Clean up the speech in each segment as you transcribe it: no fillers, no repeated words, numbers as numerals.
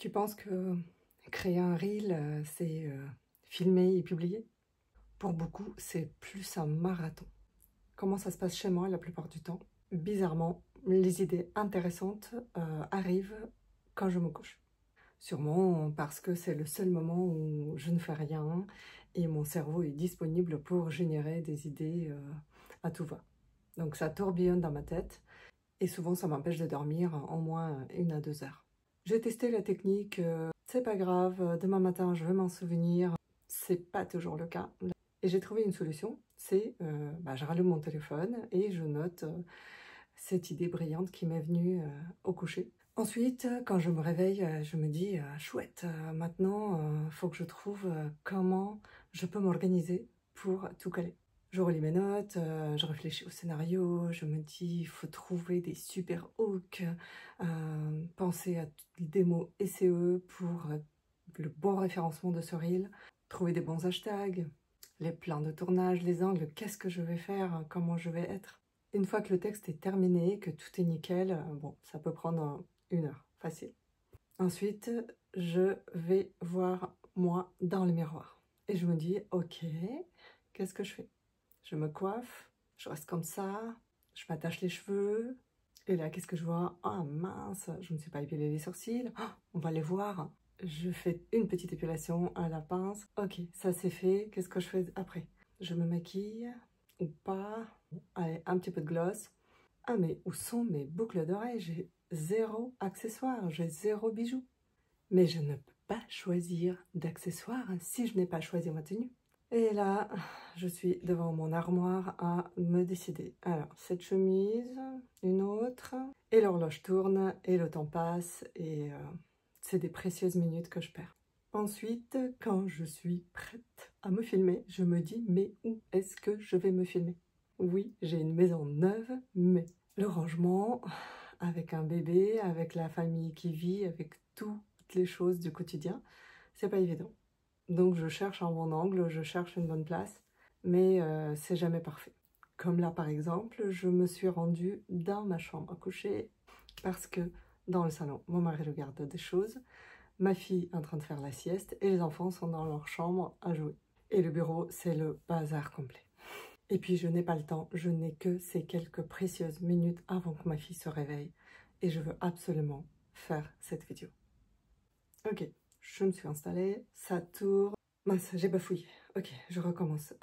qui pensent que créer un reel, c'est filmer et publier. Pour beaucoup, c'est plus un marathon. Comment ça se passe chez moi la plupart du temps? Bizarrement, les idées intéressantes arrivent quand je me couche. Sûrement parce que c'est le seul moment où je ne fais rien et mon cerveau est disponible pour générer des idées à tout va. Donc ça tourbillonne dans ma tête et souvent ça m'empêche de dormir en moins 1 à 2 heures. J'ai testé la technique, c'est pas grave, demain matin je vais m'en souvenir. C'est pas toujours le cas. Et j'ai trouvé une solution, c'est je rallume mon téléphone et je note cette idée brillante qui m'est venue au coucher. Ensuite, quand je me réveille, je me dis chouette, maintenant il faut que je trouve comment je peux m'organiser pour tout caler. Je relis mes notes, je réfléchis au scénario, je me dis il faut trouver des super hooks, penser à des mots SEO pour le bon référencement de ce reel, trouver des bons hashtags, les plans de tournage, les angles, qu'est-ce que je vais faire, comment je vais être. Une fois que le texte est terminé, que tout est nickel, bon, ça peut prendre 1 heure, facile. Ensuite, je vais voir moi dans le miroir. Et je me dis, ok, qu'est-ce que je fais? Je me coiffe, je reste comme ça, je m'attache les cheveux. Et là, qu'est-ce que je vois? Ah mince, je ne sais pas épiler les sourcils. Oh, on va les voir. Je fais une petite épilation à la pince. Ok, ça c'est fait. Qu'est-ce que je fais après? Je me maquille ou pas? Allez, un petit peu de gloss. Ah mais où sont mes boucles d'oreilles? J'ai 0 accessoire, j'ai 0 bijou. Mais je ne peux pas choisir d'accessoires si je n'ai pas choisi ma tenue. Et là, je suis devant mon armoire à me décider. Alors, cette chemise, une autre, et l'horloge tourne, et le temps passe, et c'est des précieuses minutes que je perds. Ensuite, quand je suis prête à me filmer, je me dis, mais où est-ce que je vais me filmer? Oui, j'ai une maison neuve, mais le rangement, avec un bébé, avec la famille qui vit, avec toutes les choses du quotidien, c'est pas évident. Donc je cherche un bon angle, je cherche une bonne place, mais c'est jamais parfait. Comme là par exemple, je me suis rendue dans ma chambre à coucher parce que dans le salon, mon mari regarde des choses, ma fille est en train de faire la sieste et les enfants sont dans leur chambre à jouer. Et le bureau, c'est le bazar complet. Et puis je n'ai pas le temps, je n'ai que ces quelques précieuses minutes avant que ma fille se réveille et je veux absolument faire cette vidéo. Ok, je me suis installée, ça tourne. Mince, j'ai bafouillé. Ok, je recommence.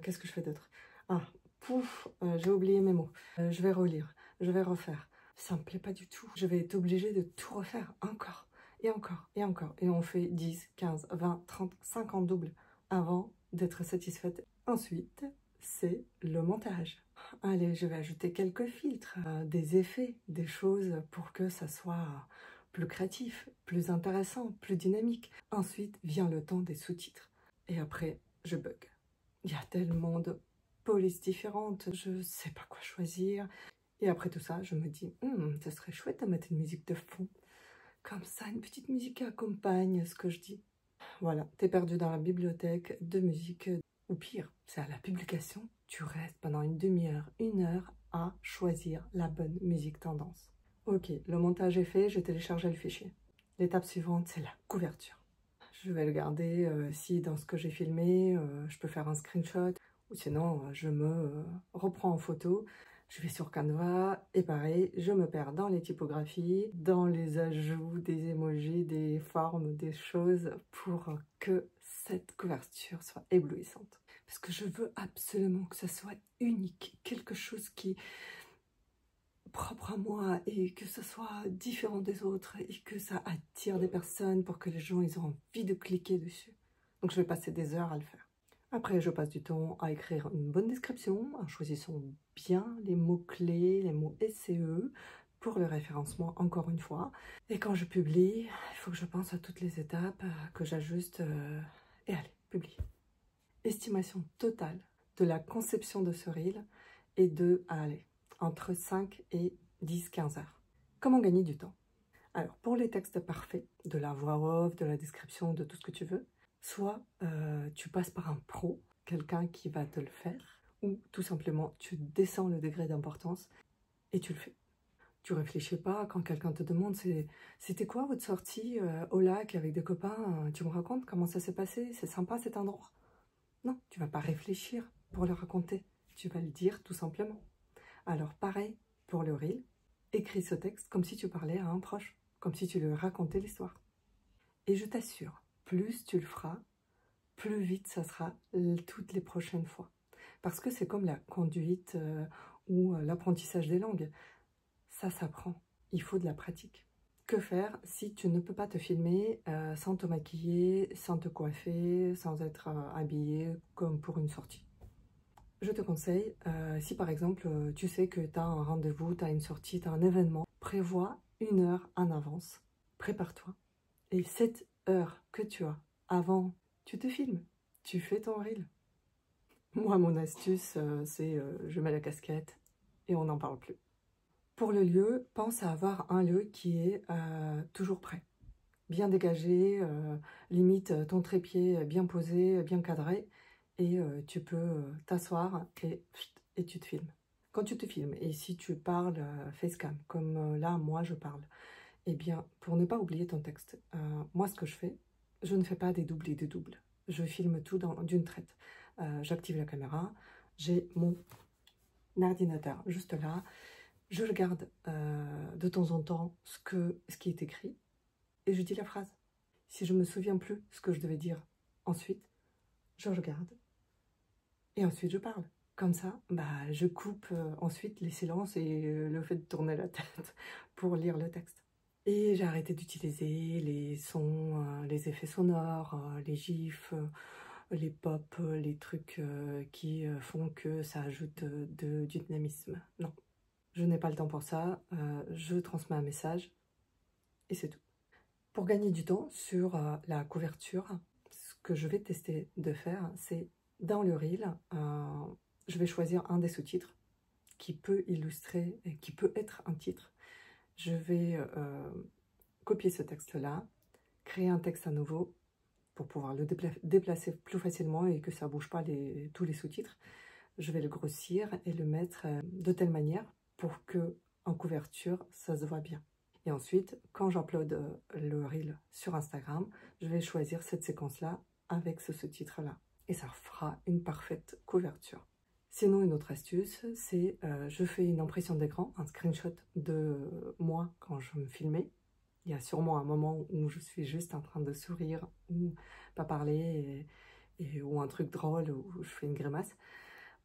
Qu'est-ce que je fais d'autre? Ah, pouf, j'ai oublié mes mots. Je vais relire, je vais refaire. Ça me plaît pas du tout. Je vais être obligée de tout refaire encore, et encore, et encore. Et on fait 10, 15, 20, 30, 50 doubles avant d'être satisfaite. Ensuite, c'est le montage. Allez, je vais ajouter quelques filtres, des effets, des choses pour que ça soit plus créatif, plus intéressant, plus dynamique. Ensuite vient le temps des sous-titres. Et après, je bug. Il y a tellement de polices différentes, je ne sais pas quoi choisir. Et après tout ça, je me dis, ça serait chouette de mettre une musique de fond. Comme ça, une petite musique qui accompagne ce que je dis. Voilà, t'es perdu dans la bibliothèque de musique. Ou pire, c'est à la publication, tu restes pendant une demi-heure, 1 heure à choisir la bonne musique tendance. Ok, le montage est fait, j'ai téléchargé le fichier. L'étape suivante, c'est la couverture. Je vais le garder si dans ce que j'ai filmé, je peux faire un screenshot. Ou sinon, je me reprends en photo. Je vais sur Canva et pareil, je me perds dans les typographies, dans les ajouts des emojis, des formes, des choses pour que cette couverture soit éblouissante. Parce que je veux absolument que ça soit unique, quelque chose qui propre à moi et que ce soit différent des autres et que ça attire des personnes pour que les gens ils ont envie de cliquer dessus. Donc je vais passer des heures à le faire. Après je passe du temps à écrire une bonne description, en choisissant bien les mots-clés, les mots SEO pour le référencement encore une fois. Et quand je publie, il faut que je pense à toutes les étapes, que j'ajuste et allez, publier. Estimation totale de la conception de ce reel est de, allez, entre 5 et 10-15 heures. Comment gagner du temps? Alors, pour les textes parfaits, de la voix off, de la description, de tout ce que tu veux, soit tu passes par un pro, quelqu'un qui va te le faire, ou tout simplement tu descends le degré d'importance et tu le fais. Tu réfléchis pas quand quelqu'un te demande c'était quoi votre sortie au lac avec des copains, tu me racontes comment ça s'est passé, c'est sympa cet endroit. Non, tu vas pas réfléchir pour le raconter, tu vas le dire tout simplement. Alors pareil pour le reel, écris ce texte comme si tu parlais à un proche, comme si tu lui racontais l'histoire. Et je t'assure, plus tu le feras, plus vite ça sera toutes les prochaines fois. Parce que c'est comme la conduite ou l'apprentissage des langues. Ça s'apprend, il faut de la pratique. Que faire si tu ne peux pas te filmer sans te maquiller, sans te coiffer, sans être habillé comme pour une sortie? Je te conseille, si par exemple tu sais que tu as un rendez-vous, tu as une sortie, tu as un événement, prévois 1 heure en avance, prépare-toi. Et cette heure que tu as avant, tu te filmes, tu fais ton reel. Moi, mon astuce, c'est je mets la casquette et on n'en parle plus. Pour le lieu, pense à avoir un lieu qui est toujours prêt, bien dégagé, limite ton trépied bien posé, bien cadré, et tu peux t'asseoir et tu te filmes. Quand tu te filmes, et si tu parles facecam, comme là, moi, je parle, eh bien, pour ne pas oublier ton texte, moi, ce que je fais, je ne fais pas des doubles et des doubles. Je filme tout d'une traite. J'active la caméra, j'ai mon ordinateur juste là, je regarde de temps en temps ce qui est écrit et je dis la phrase. Si je ne me souviens plus ce que je devais dire ensuite, je regarde et ensuite je parle. Comme ça, bah, je coupe ensuite les silences et le fait de tourner la tête pour lire le texte. Et j'ai arrêté d'utiliser les sons, les effets sonores, les gifs, les pop, les trucs qui font que ça ajoute du dynamisme. Non. Je n'ai pas le temps pour ça, je transmets un message et c'est tout. Pour gagner du temps sur la couverture, ce que je vais tester de faire, c'est dans le reel, je vais choisir un des sous-titres qui peut illustrer et qui peut être un titre. Je vais copier ce texte-là, créer un texte à nouveau pour pouvoir le déplacer plus facilement et que ça ne bouge pas tous les sous-titres. Je vais le grossir et le mettre de telle manière pour que en couverture, ça se voit bien. Et ensuite, quand j'upload le reel sur Instagram, je vais choisir cette séquence-là avec ce sous-titre-là. Et ça fera une parfaite couverture. Sinon, une autre astuce, c'est je fais une impression d'écran, un screenshot de moi quand je me filmais. Il y a sûrement un moment où je suis juste en train de sourire ou pas parler ou un truc drôle où je fais une grimace.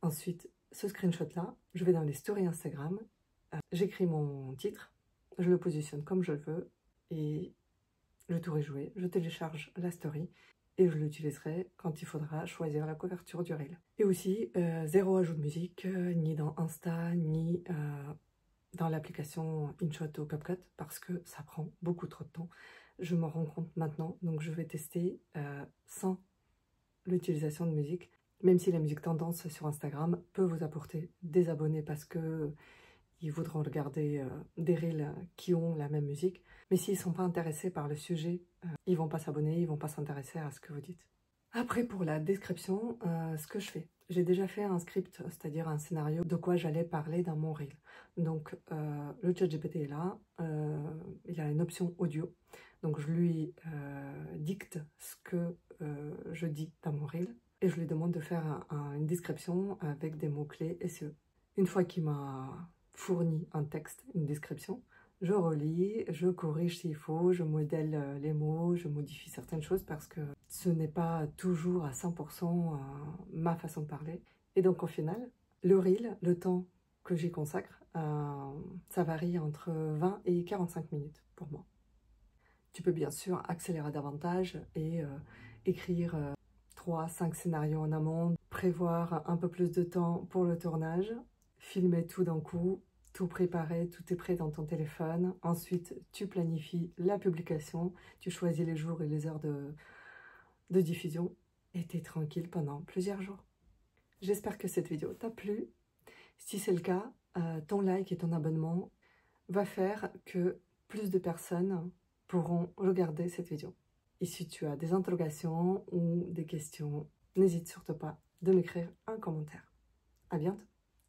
Ensuite, ce screenshot-là, je vais dans les stories Instagram, j'écris mon titre, je le positionne comme je le veux et le tour est joué. Je télécharge la story et je l'utiliserai quand il faudra choisir la couverture du reel. Et aussi, zéro ajout de musique, ni dans Insta, ni dans l'application InShot ou CapCut, parce que ça prend beaucoup trop de temps. Je m'en rends compte maintenant, donc je vais tester sans l'utilisation de musique. Même si la musique tendance sur Instagram peut vous apporter des abonnés parce que ils voudront regarder des reels qui ont la même musique. Mais s'ils ne sont pas intéressés par le sujet, ils ne vont pas s'abonner, ils ne vont pas s'intéresser à ce que vous dites. Après, pour la description, ce que je fais, j'ai déjà fait un script, c'est-à-dire un scénario de quoi j'allais parler dans mon reel. Donc, le ChatGPT est là, il a une option audio. Donc, je lui dicte ce que je dis dans mon reel et je lui demande de faire une description avec des mots-clés SEO. Une fois qu'il m'a fourni un texte, une description, je relis, je corrige s'il faut, je modèle les mots, je modifie certaines choses parce que ce n'est pas toujours à 100% ma façon de parler. Et donc au final, le reel, le temps que j'y consacre, ça varie entre 20 et 45 minutes pour moi. Tu peux bien sûr accélérer davantage et écrire 3-5 scénarios en amont, prévoir un peu plus de temps pour le tournage, filmer tout d'un coup, tout préparé, tout est prêt dans ton téléphone. Ensuite, tu planifies la publication, tu choisis les jours et les heures de diffusion et tu es tranquille pendant plusieurs jours. J'espère que cette vidéo t'a plu. Si c'est le cas, ton like et ton abonnement va faire que plus de personnes pourront regarder cette vidéo. Et si tu as des interrogations ou des questions, n'hésite surtout pas de m'écrire un commentaire. À bientôt!